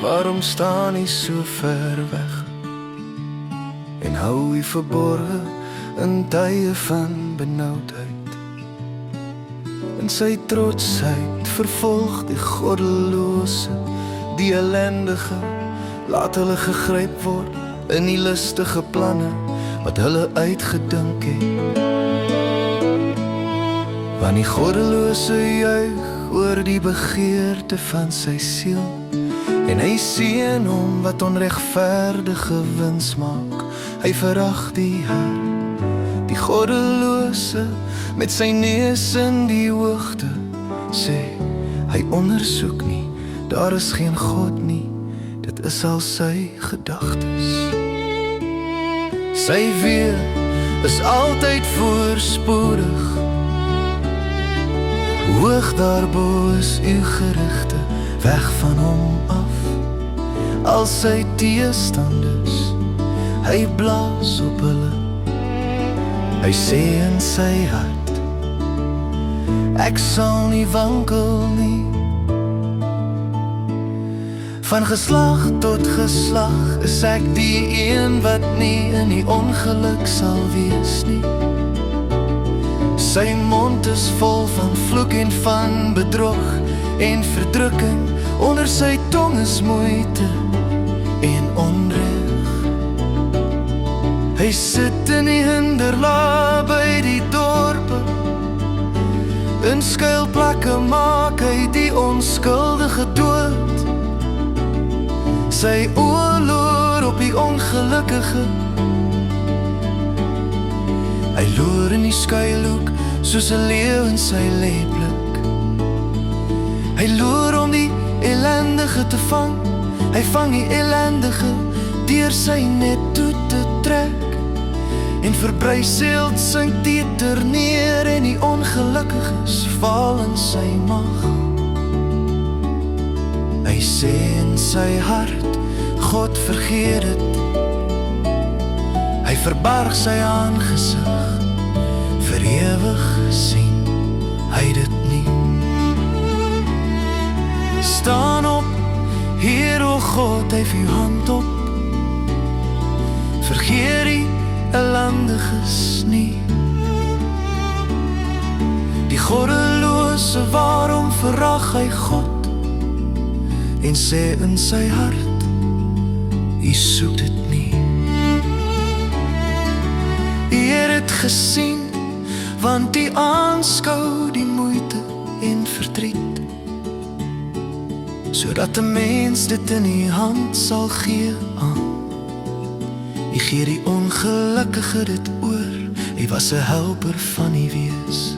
waarom staan hy so ver weg? En hou hy verborge in tye van benoudheid. In sy trotsheid vervolg die goddelose, die ellendige, laat hulle gegryp word in die lustige planne wat hulle uitgedink het. Want die goddelose juig oor die begeerte van sy siel, en hy seën hom wat onregverdige wins maak. Hy verag die Heer, die goddelose met sy neus in die hoogte, sê hy ondersoek nie, daar is geen God nie, dit is al sy gedagtes. Sy weë is altyd voorspoedig, hoog daarbo is uw gerigte, weg van hom af. Al sy teestanders, hy blaas op hulle. Hy sê in sy hart, ek sal nie wankel nie. Van geslag tot geslag is ek die een wat nie in die ongeluk sal wees nie. Sy mond is vol van vloek en van bedrog en verdrukking, onder sy tong is moeite en onreg. Hy sit in die hinderlaag by die dorpe, in skuilplekke maak hy die onskuldige dood. Sy oë loer op die ongelukkige, hy loer in die skuilhoek soos 'n leeu in sy leeblik. Hy loer om die ellendige te vang, hy vang die ellendige deur sy net toe te trek, en verbryselt sy teeter neer, en die ongelukkiges val in sy mag. Hy sê in sy hart, God vergeet dit. Hy verbarg sy aangesig, vir ewig sien hy dit nie. Staan op, Heer o God, hyf uw hand op, vergeet die ellendiges nie. Die goddelose, waarom verag hy God, en sê in sy hart, hy soek dit nie. Hy het gesien, want hy aanskou die moeite en verdriet, sodat 'n mens dit in die hand sal gee aan. Hy gee die ongelukkige dit oor, hy was 'n helper van die wees.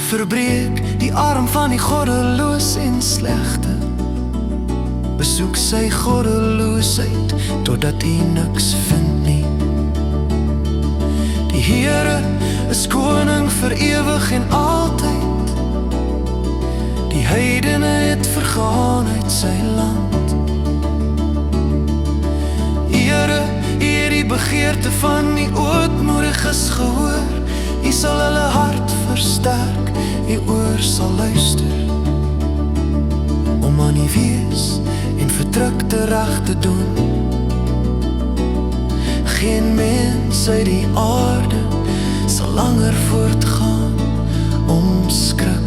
Verbreek die arm van die goddeloos en slegte, besoek sy goddeloosheid, totdat hy niks vind nie. Die Heere is koning vir ewig en altyd, die heidene het vergaan uit sy land. Heere, hy het die begeerte van die ootmoediges gehoor, hy sal hulle hart versterk, hy oor sal luister, om aan die wees en verdrukte reg te doen. Geen mens uit die aarde sal langer voortgaan om skrik